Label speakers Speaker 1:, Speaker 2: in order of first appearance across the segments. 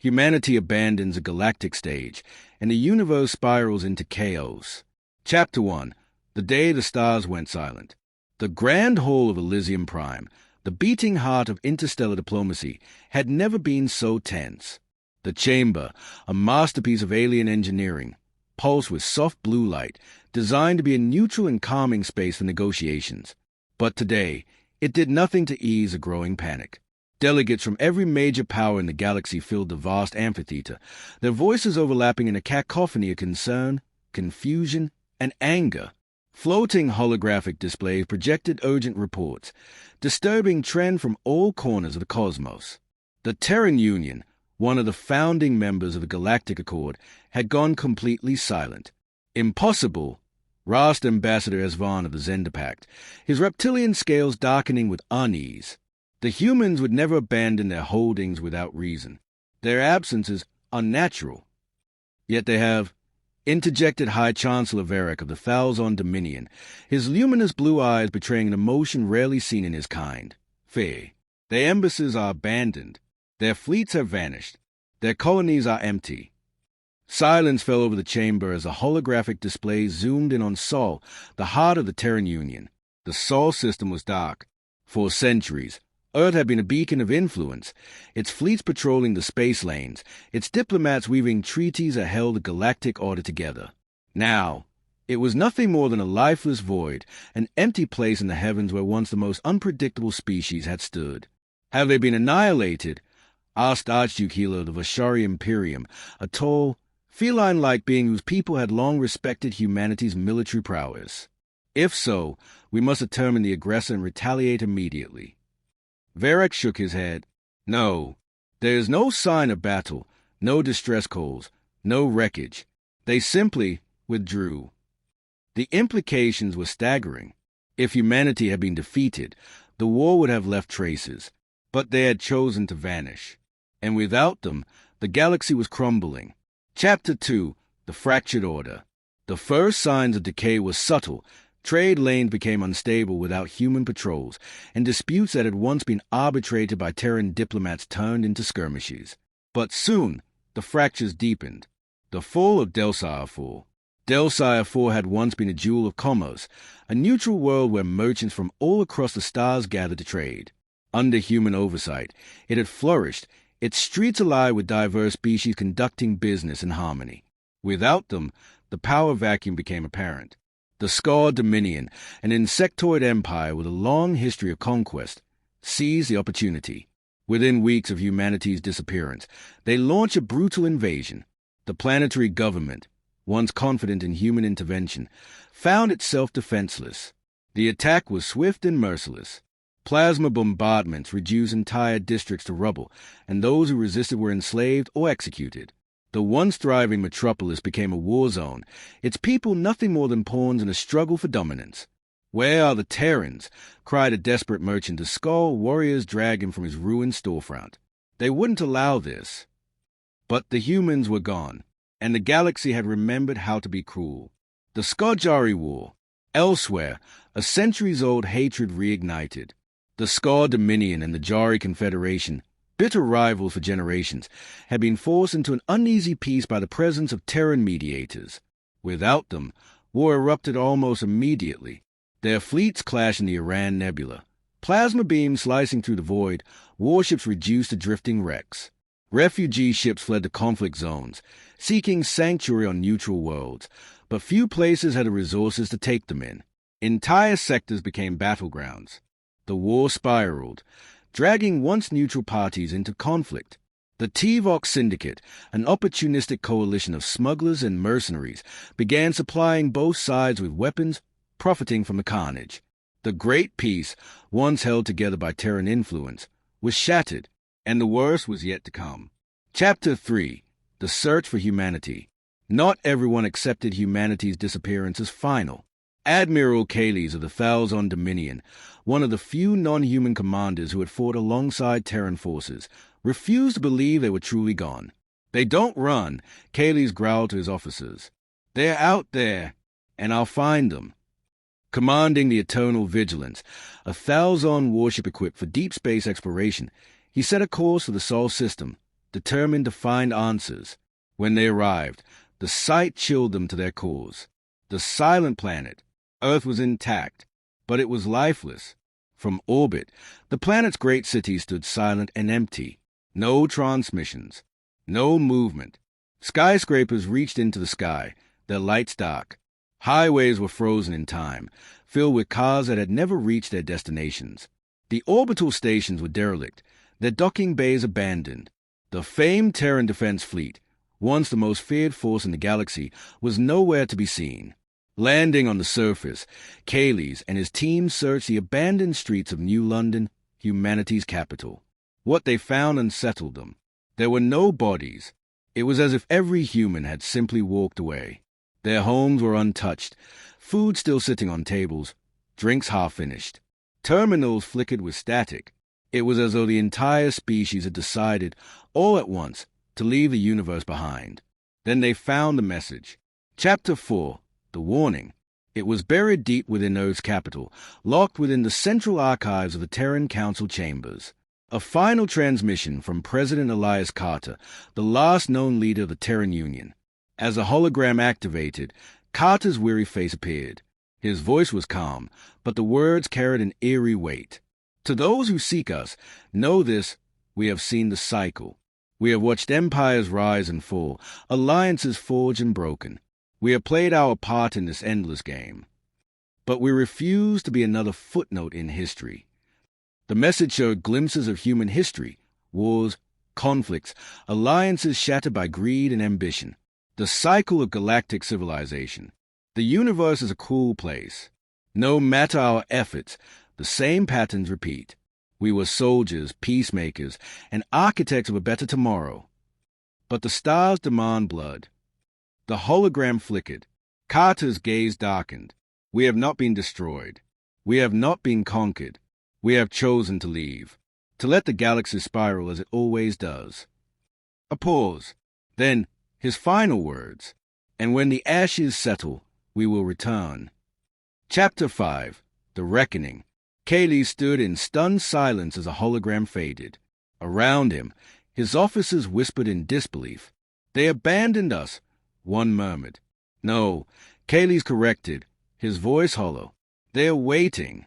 Speaker 1: Humanity abandons a galactic stage, and the universe spirals into chaos. Chapter 1. The Day the Stars Went Silent. The Grand Hall of Elysium Prime, the beating heart of interstellar diplomacy, had never been so tense. The chamber, a masterpiece of alien engineering, pulsed with soft blue light, designed to be a neutral and calming space for negotiations. But today, it did nothing to ease a growing panic. Delegates from every major power in the galaxy filled the vast amphitheater, their voices overlapping in a cacophony of concern, confusion, and anger. Floating holographic displays projected urgent reports, disturbing trend from all corners of the cosmos. The Terran Union, one of the founding members of the Galactic Accord, had gone completely silent. Impossible, rasped Ambassador Esvan of the Zenda Pact, his reptilian scales darkening with unease. The humans would never abandon their holdings without reason. Their absence is unnatural. Yet they have interjected High Chancellor Varric of the Thalzon Dominion, his luminous blue eyes betraying an emotion rarely seen in his kind. Fear. Their embassies are abandoned. Their fleets have vanished. Their colonies are empty. Silence fell over the chamber as a holographic display zoomed in on Sol, the heart of the Terran Union. The Sol system was dark. For centuries, Earth had been a beacon of influence, its fleets patrolling the space lanes, its diplomats weaving treaties that held the galactic order together. Now, it was nothing more than a lifeless void, an empty place in the heavens where once the most unpredictable species had stood. Have they been annihilated? Asked Archduke Hilo of the Vashari Imperium, a tall, feline-like being whose people had long respected humanity's military prowess. If so, we must determine the aggressor and retaliate immediately. Varric shook his head. No, there is no sign of battle, no distress calls, no wreckage. They simply withdrew. The implications were staggering. If humanity had been defeated, the war would have left traces, but they had chosen to vanish. And without them, the galaxy was crumbling. Chapter 2. The Fractured Order. The first signs of decay were subtle. Trade lanes became unstable without human patrols, and disputes that had once been arbitrated by Terran diplomats turned into skirmishes. But soon, the fractures deepened. The fall of Delcire IV. Delcire IV had once been a jewel of commerce, a neutral world where merchants from all across the stars gathered to trade. Under human oversight, it had flourished, its streets alive with diverse species conducting business in harmony. Without them, the power vacuum became apparent. The Skaar Dominion, an insectoid empire with a long history of conquest, seized the opportunity. Within weeks of humanity's disappearance, they launched a brutal invasion. The planetary government, once confident in human intervention, found itself defenseless. The attack was swift and merciless. Plasma bombardments reduced entire districts to rubble, and those who resisted were enslaved or executed. The once thriving metropolis became a war zone, its people nothing more than pawns in a struggle for dominance. "Where are the Terrans?" cried a desperate merchant as Skaar warriors dragged him from his ruined storefront. They wouldn't allow this. But the humans were gone, and the galaxy had remembered how to be cruel. The Skaar War. Elsewhere, a centuries-old hatred reignited. The Skaar Dominion and the Jari Confederation, bitter rivals for generations, had been forced into an uneasy peace by the presence of Terran mediators. Without them, war erupted almost immediately. Their fleets clashed in the Iran Nebula. Plasma beams slicing through the void, warships reduced to drifting wrecks. Refugee ships fled to conflict zones, seeking sanctuary on neutral worlds, but few places had the resources to take them in. Entire sectors became battlegrounds. The war spiraled, dragging once neutral parties into conflict. The Tevok Syndicate, an opportunistic coalition of smugglers and mercenaries, began supplying both sides with weapons, profiting from the carnage. The Great Peace, once held together by Terran influence, was shattered, and the worst was yet to come. Chapter 3. The Search for Humanity. Not everyone accepted humanity's disappearance as final. Admiral Kales of the Thalzon Dominion, one of the few non-human commanders who had fought alongside Terran forces, refused to believe they were truly gone. "They don't run," Kales growled to his officers. "They're out there, and I'll find them." Commanding the Eternal Vigilance, a Thalzon warship equipped for deep space exploration, he set a course for the Sol system, determined to find answers. When they arrived, the sight chilled them to their cores. The silent planet, Earth, was intact, but it was lifeless. From orbit, the planet's great city stood silent and empty. No transmissions, no movement. Skyscrapers reached into the sky, their lights dark. Highways were frozen in time, filled with cars that had never reached their destinations. The orbital stations were derelict, their docking bays abandoned. The famed Terran defense fleet, once the most feared force in the galaxy, was nowhere to be seen. Landing on the surface, Kales and his team searched the abandoned streets of New London, humanity's capital. What they found unsettled them. There were no bodies. It was as if every human had simply walked away. Their homes were untouched, food still sitting on tables, drinks half-finished. Terminals flickered with static. It was as though the entire species had decided, all at once, to leave the universe behind. Then they found the message. Chapter 4. The warning. It was buried deep within Earth's capital, locked within the central archives of the Terran Council chambers. A final transmission from President Elias Carter, the last known leader of the Terran Union. As the hologram activated, Carter's weary face appeared. His voice was calm, but the words carried an eerie weight. To those who seek us, know this: we have seen the cycle. We have watched empires rise and fall, alliances forged and broken. We have played our part in this endless game. But we refuse to be another footnote in history. The message showed glimpses of human history, wars, conflicts, alliances shattered by greed and ambition. The cycle of galactic civilization. The universe is a cruel place. No matter our efforts, the same patterns repeat. We were soldiers, peacemakers, and architects of a better tomorrow. But the stars demand blood. The hologram flickered. Carter's gaze darkened. We have not been destroyed. We have not been conquered. We have chosen to leave, to let the galaxy spiral as it always does. A pause. Then, his final words. And when the ashes settle, we will return. Chapter 5. The Reckoning. Kales stood in stunned silence as a hologram faded. Around him, his officers whispered in disbelief. They abandoned us, one murmured. No, Kales corrected, his voice hollow. They're waiting.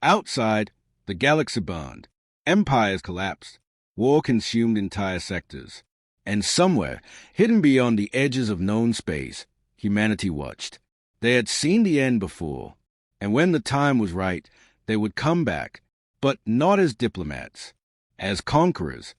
Speaker 1: Outside, the galaxy burned. Empires collapsed. War consumed entire sectors. And somewhere, hidden beyond the edges of known space, humanity watched. They had seen the end before, and when the time was right, they would come back, but not as diplomats, as conquerors,